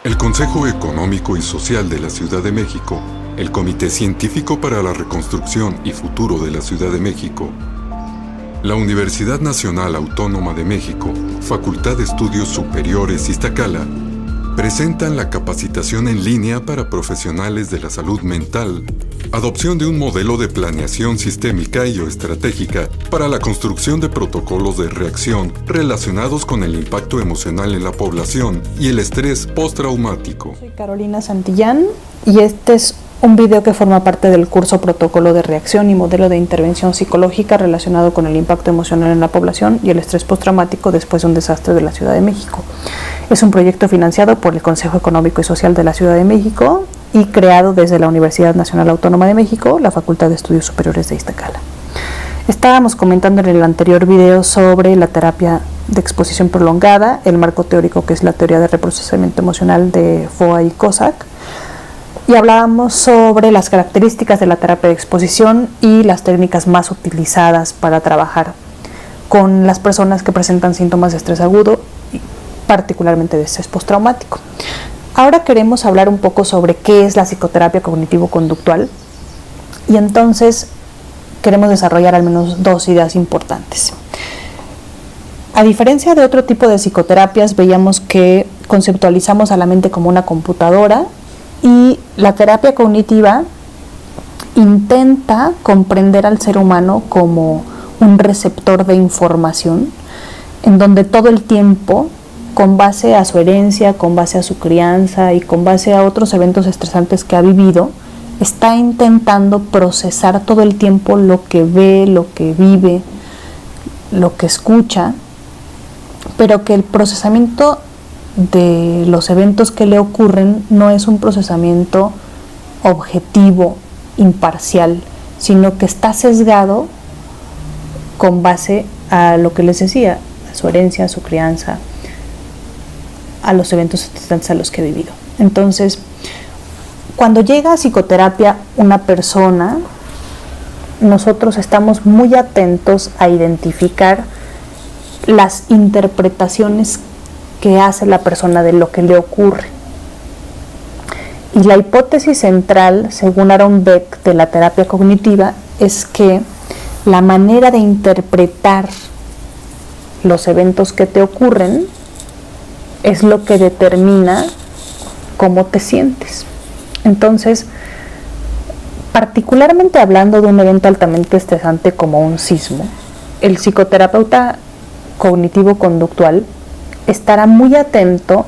El Consejo Económico y Social de la Ciudad de México, el Comité Científico para la Reconstrucción y Futuro de la Ciudad de México, la Universidad Nacional Autónoma de México, Facultad de Estudios Superiores Iztacala, presentan la capacitación en línea para profesionales de la salud mental, adopción de un modelo de planeación sistémica y o estratégica para la construcción de protocolos de reacción relacionados con el impacto emocional en la población y el estrés postraumático. Soy Carolina Santillán y este es un video que forma parte del curso Protocolo de Reacción y Modelo de Intervención Psicológica relacionado con el impacto emocional en la población y el estrés postraumático después de un desastre de la Ciudad de México. Es un proyecto financiado por el Consejo Económico y Social de la Ciudad de México y creado desde la Universidad Nacional Autónoma de México, la Facultad de Estudios Superiores de Iztacala. Estábamos comentando en el anterior video sobre la terapia de exposición prolongada, el marco teórico que es la teoría de reprocesamiento emocional de Foa y Cossack, y hablábamos sobre las características de la terapia de exposición y las técnicas más utilizadas para trabajar con las personas que presentan síntomas de estrés agudo, particularmente de estrés postraumático. Ahora queremos hablar un poco sobre qué es la psicoterapia cognitivo-conductual y entonces queremos desarrollar al menos dos ideas importantes. A diferencia de otro tipo de psicoterapias, veíamos que conceptualizamos a la mente como una computadora y la terapia cognitiva intenta comprender al ser humano como un receptor de información en donde todo el tiempo, con base a su herencia, con base a su crianza y con base a otros eventos estresantes que ha vivido, está intentando procesar todo el tiempo lo que ve, lo que vive, lo que escucha, pero que el procesamiento de los eventos que le ocurren no es un procesamiento objetivo, imparcial, sino que está sesgado con base a lo que les decía, a su herencia, a su crianza, a los eventos estresantes a los que he vivido. Entonces, cuando llega a psicoterapia una persona, nosotros estamos muy atentos a identificar las interpretaciones que hace la persona de lo que le ocurre. Y la hipótesis central, según Aaron Beck, de la terapia cognitiva, es que la manera de interpretar los eventos que te ocurren es lo que determina cómo te sientes. Entonces, particularmente hablando de un evento altamente estresante como un sismo, el psicoterapeuta cognitivo-conductual estará muy atento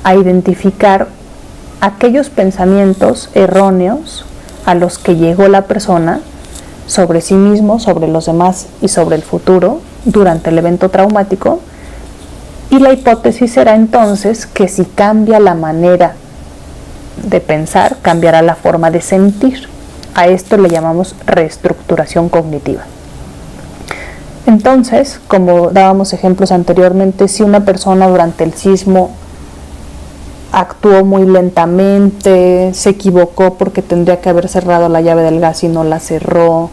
a identificar aquellos pensamientos erróneos a los que llegó la persona sobre sí mismo, sobre los demás y sobre el futuro durante el evento traumático. Y la hipótesis será entonces que si cambia la manera de pensar, cambiará la forma de sentir. A esto le llamamos reestructuración cognitiva. Entonces, como dábamos ejemplos anteriormente, si una persona durante el sismo actuó muy lentamente, se equivocó porque tendría que haber cerrado la llave del gas y no la cerró,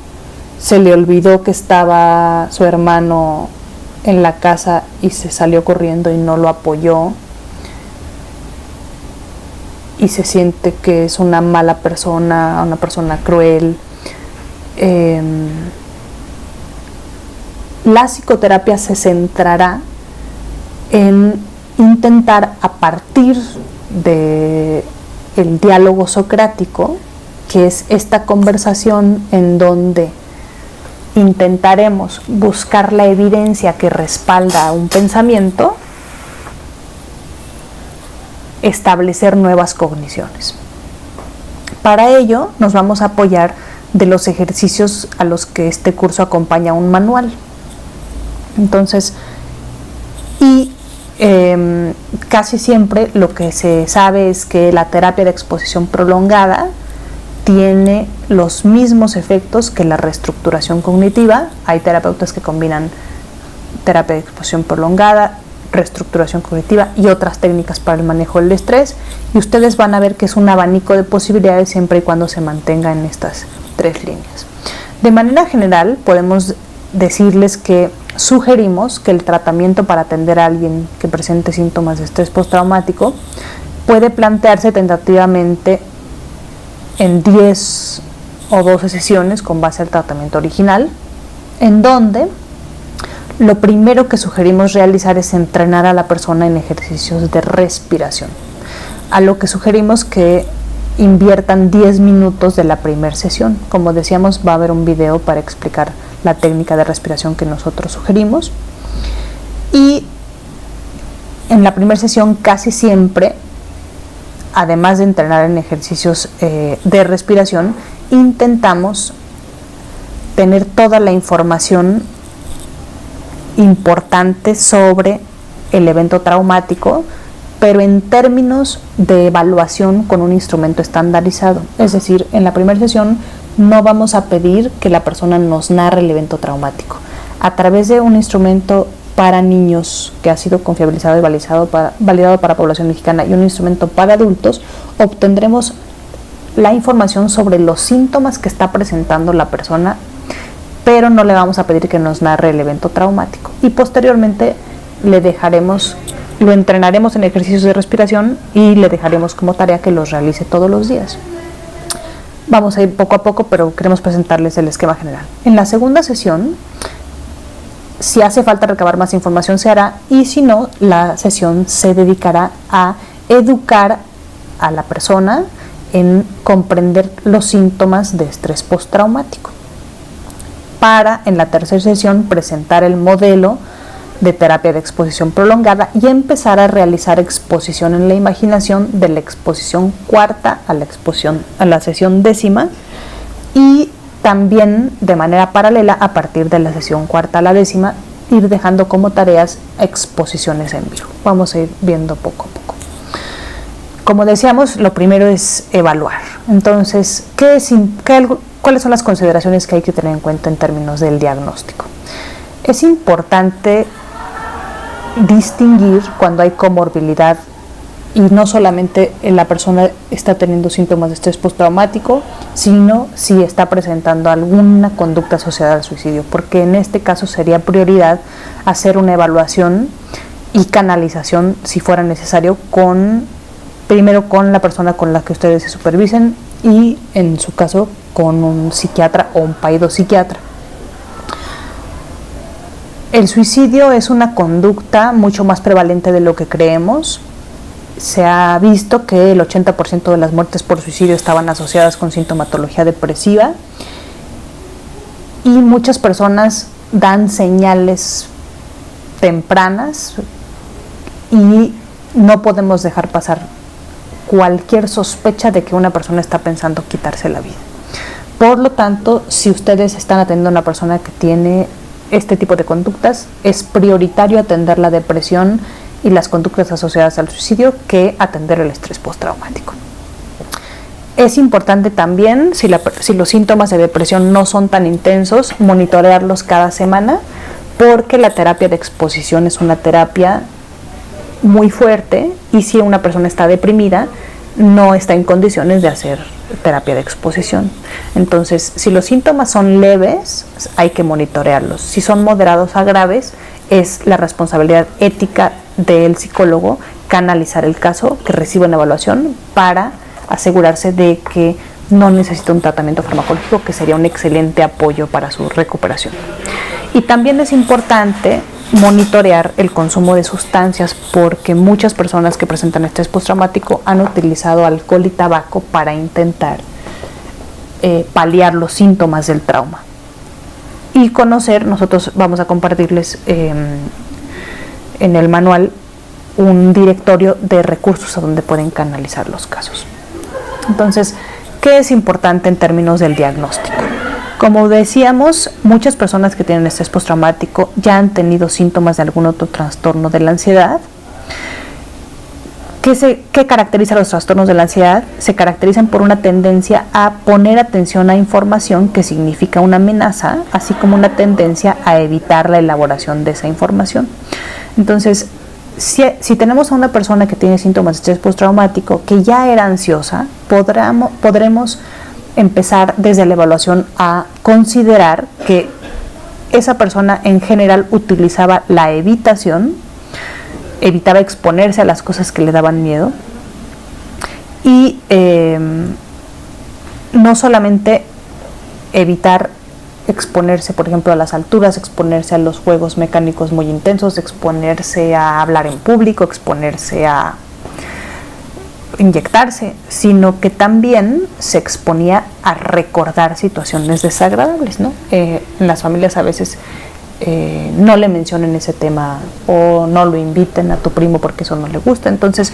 se le olvidó que estaba su hermano en la casa y se salió corriendo y no lo apoyó, y se siente que es una mala persona, una persona cruel. La psicoterapia se centrará en intentar, a partir del diálogo socrático, que es esta conversación en donde intentaremos buscar la evidencia que respalda un pensamiento, establecer nuevas cogniciones. Para ello nos vamos a apoyar de los ejercicios a los que este curso acompaña un manual. Entonces, casi siempre lo que se sabe es que la terapia de exposición prolongada tiene los mismos efectos que la reestructuración cognitiva. Hay terapeutas que combinan terapia de exposición prolongada, reestructuración cognitiva y otras técnicas para el manejo del estrés, y ustedes van a ver que es un abanico de posibilidades siempre y cuando se mantenga en estas tres líneas. De manera general, podemos decirles que sugerimos que el tratamiento para atender a alguien que presente síntomas de estrés postraumático puede plantearse tentativamente en 10 o 12 sesiones con base al tratamiento original, en donde lo primero que sugerimos realizar es entrenar a la persona en ejercicios de respiración, a lo que sugerimos que inviertan 10 minutos de la primera sesión. Como decíamos, va a haber un video para explicar la técnica de respiración que nosotros sugerimos, y en la primera sesión casi siempre, además de entrenar en ejercicios de respiración, intentamos tener toda la información importante sobre el evento traumático, pero en términos de evaluación con un instrumento estandarizado. Es decir, en la primera sesión no vamos a pedir que la persona nos narre el evento traumático. A través de un instrumento para niños que ha sido confiabilizado y validado para población mexicana, y un instrumento para adultos, obtendremos la información sobre los síntomas que está presentando la persona, pero no le vamos a pedir que nos narre el evento traumático. Y posteriormente lo entrenaremos en ejercicios de respiración y le dejaremos como tarea que los realice todos los días. Vamos a ir poco a poco, pero queremos presentarles el esquema general. En la segunda sesión, si hace falta recabar más información, se hará, y si no, la sesión se dedicará a educar a la persona en comprender los síntomas de estrés postraumático, para en la tercera sesión presentar el modelo de terapia de exposición prolongada y empezar a realizar exposición en la imaginación de la exposición cuarta a la sesión décima, y también de manera paralela, a partir de la sesión cuarta a la décima, ir dejando como tareas exposiciones en vivo. Vamos a ir viendo poco a poco. Como decíamos, lo primero es evaluar. Entonces, ¿cuáles son las consideraciones que hay que tener en cuenta en términos del diagnóstico? Es importante distinguir cuando hay comorbilidad y no solamente la persona está teniendo síntomas de estrés postraumático, sino si está presentando alguna conducta asociada al suicidio, porque en este caso sería prioridad hacer una evaluación y canalización, si fuera necesario, primero con la persona con la que ustedes se supervisen, y en su caso con un psiquiatra o un psiquiatra. El suicidio es una conducta mucho más prevalente de lo que creemos. Se ha visto que el 80% de las muertes por suicidio estaban asociadas con sintomatología depresiva, y muchas personas dan señales tempranas y no podemos dejar pasar cualquier sospecha de que una persona está pensando quitarse la vida. Por lo tanto, si ustedes están atendiendo a una persona que tiene este tipo de conductas, es prioritario atender la depresión y las conductas asociadas al suicidio que atender el estrés postraumático. Es importante también, si los síntomas de depresión no son tan intensos, monitorearlos cada semana, porque la terapia de exposición es una terapia muy fuerte, y si una persona está deprimida, no está en condiciones de hacer terapia de exposición. Entonces, si los síntomas son leves, hay que monitorearlos. Si son moderados a graves, es la responsabilidad ética del psicólogo canalizar el caso, que reciba una evaluación, para asegurarse de que no necesita un tratamiento farmacológico, que sería un excelente apoyo para su recuperación. Y también es importante monitorear el consumo de sustancias, porque muchas personas que presentan estrés postraumático han utilizado alcohol y tabaco para intentar paliar los síntomas del trauma. Y nosotros vamos a compartirles en el manual un directorio de recursos a donde pueden canalizar los casos. Entonces, ¿qué es importante en términos del diagnóstico? Como decíamos, muchas personas que tienen estrés postraumático ya han tenido síntomas de algún otro trastorno de la ansiedad. ¿Qué caracteriza los trastornos de la ansiedad? Se caracterizan por una tendencia a poner atención a información que significa una amenaza, así como una tendencia a evitar la elaboración de esa información. Entonces, si tenemos a una persona que tiene síntomas de estrés postraumático que ya era ansiosa, podremos empezar desde la evaluación a considerar que esa persona en general utilizaba la evitación, evitaba exponerse a las cosas que le daban miedo, Y no solamente evitar exponerse, por ejemplo, a las alturas, exponerse a los juegos mecánicos muy intensos, exponerse a hablar en público, exponerse a inyectarse, sino que también se exponía a recordar situaciones desagradables, ¿no? En las familias a veces no le mencionen ese tema o no lo inviten a tu primo porque eso no le gusta. Entonces,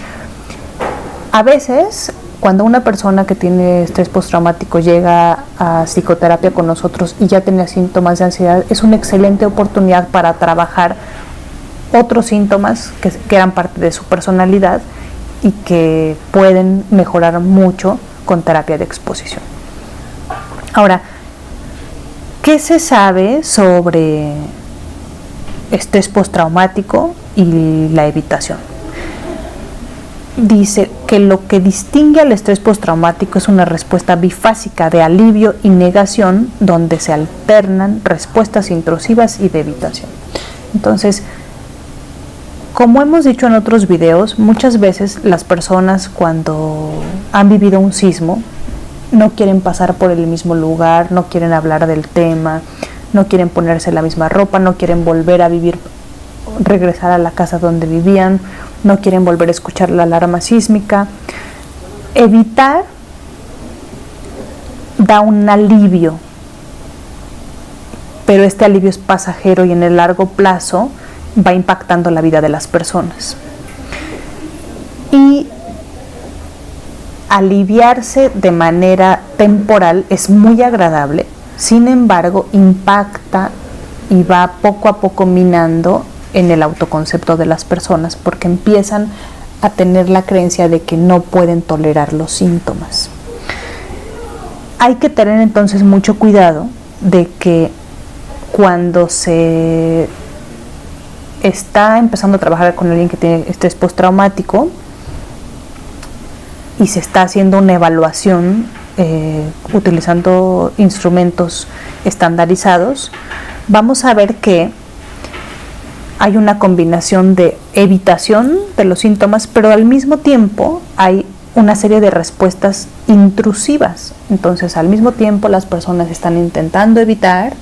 a veces, cuando una persona que tiene estrés postraumático llega a psicoterapia con nosotros y ya tenía síntomas de ansiedad, es una excelente oportunidad para trabajar otros síntomas que eran parte de su personalidad y que pueden mejorar mucho con terapia de exposición. Ahora, ¿qué se sabe sobre estrés postraumático y la evitación? Dice que lo que distingue al estrés postraumático es una respuesta bifásica de alivio y negación, donde se alternan respuestas intrusivas y de evitación. Entonces, como hemos dicho en otros videos, muchas veces las personas cuando han vivido un sismo no quieren pasar por el mismo lugar, no quieren hablar del tema, no quieren ponerse la misma ropa, no quieren volver a vivir, regresar a la casa donde vivían, no quieren volver a escuchar la alarma sísmica. Evitar da un alivio, pero este alivio es pasajero y en el largo plazo va impactando la vida de las personas. Y aliviarse de manera temporal es muy agradable, sin embargo impacta y va poco a poco minando en el autoconcepto de las personas, porque empiezan a tener la creencia de que no pueden tolerar los síntomas. Hay que tener entonces mucho cuidado de que cuando se está empezando a trabajar con alguien que tiene estrés postraumático y se está haciendo una evaluación utilizando instrumentos estandarizados, vamos a ver que hay una combinación de evitación de los síntomas, pero al mismo tiempo hay una serie de respuestas intrusivas. Entonces, al mismo tiempo las personas están intentando evitar,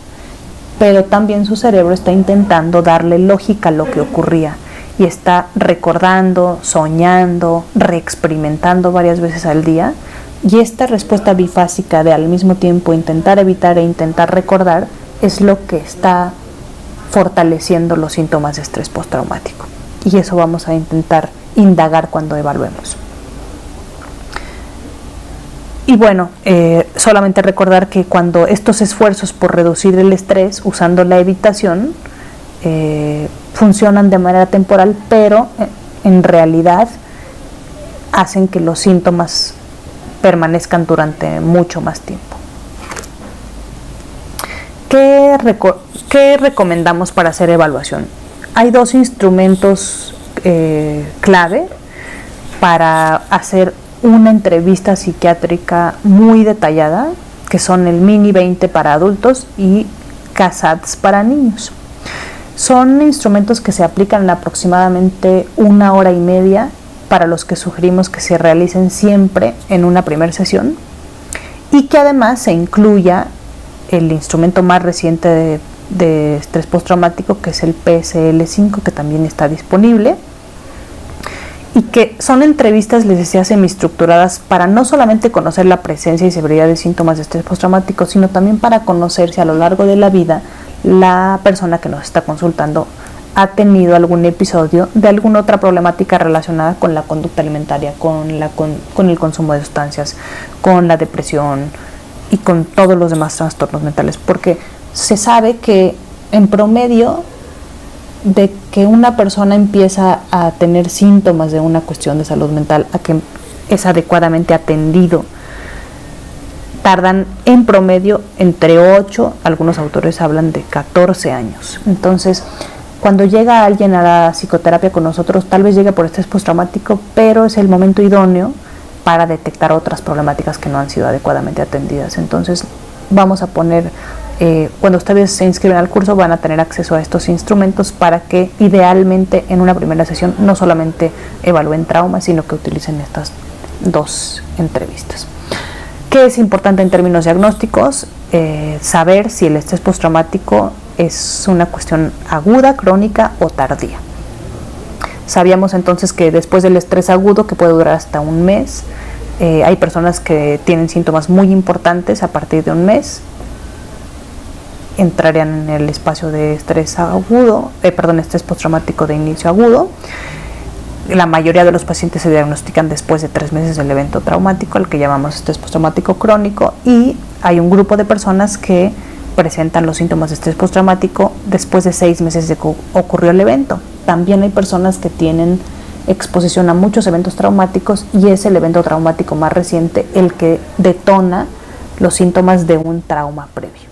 pero también su cerebro está intentando darle lógica a lo que ocurría y está recordando, soñando, reexperimentando varias veces al día. Y esta respuesta bifásica de al mismo tiempo intentar evitar e intentar recordar es lo que está fortaleciendo los síntomas de estrés postraumático. Y eso vamos a intentar indagar cuando evaluemos. Y bueno, solamente recordar que cuando estos esfuerzos por reducir el estrés usando la evitación funcionan de manera temporal, pero en realidad hacen que los síntomas permanezcan durante mucho más tiempo. ¿Qué recomendamos para hacer evaluación? Hay dos instrumentos clave para hacer una entrevista psiquiátrica muy detallada, que son el Mini 20 para adultos y CASADS para niños. Son instrumentos que se aplican en aproximadamente 1 hora y media, para los que sugerimos que se realicen siempre en una primera sesión, y que además se incluya el instrumento más reciente de estrés postraumático, que es el PSL-5, que también está disponible, y que son entrevistas, les decía, semiestructuradas para no solamente conocer la presencia y severidad de síntomas de estrés postraumático, sino también para conocer si a lo largo de la vida la persona que nos está consultando ha tenido algún episodio de alguna otra problemática relacionada con la conducta alimentaria, con el consumo de sustancias, con la depresión y con todos los demás trastornos mentales, porque se sabe que en promedio de que una persona empieza a tener síntomas de una cuestión de salud mental a que es adecuadamente atendido, tardan en promedio entre 8, algunos autores hablan de 14 años. Entonces, cuando llega alguien a la psicoterapia con nosotros, tal vez llegue por estrés postraumático, pero es el momento idóneo para detectar otras problemáticas que no han sido adecuadamente atendidas. Entonces, vamos a poner, cuando ustedes se inscriben al curso, van a tener acceso a estos instrumentos para que idealmente en una primera sesión no solamente evalúen traumas, sino que utilicen 2 entrevistas. ¿Qué es importante en términos diagnósticos? Saber si el estrés postraumático es una cuestión aguda, crónica o tardía. Sabíamos entonces que después del estrés agudo, que puede durar hasta un mes, hay personas que tienen síntomas muy importantes a partir de un mes, entrarían en el espacio de estrés postraumático de inicio agudo. La mayoría de los pacientes se diagnostican después de 3 meses del evento traumático, al que llamamos estrés postraumático crónico, y hay un grupo de personas que presentan los síntomas de estrés postraumático después de 6 meses de que ocurrió el evento. También hay personas que tienen exposición a muchos eventos traumáticos y es el evento traumático más reciente el que detona los síntomas de un trauma previo.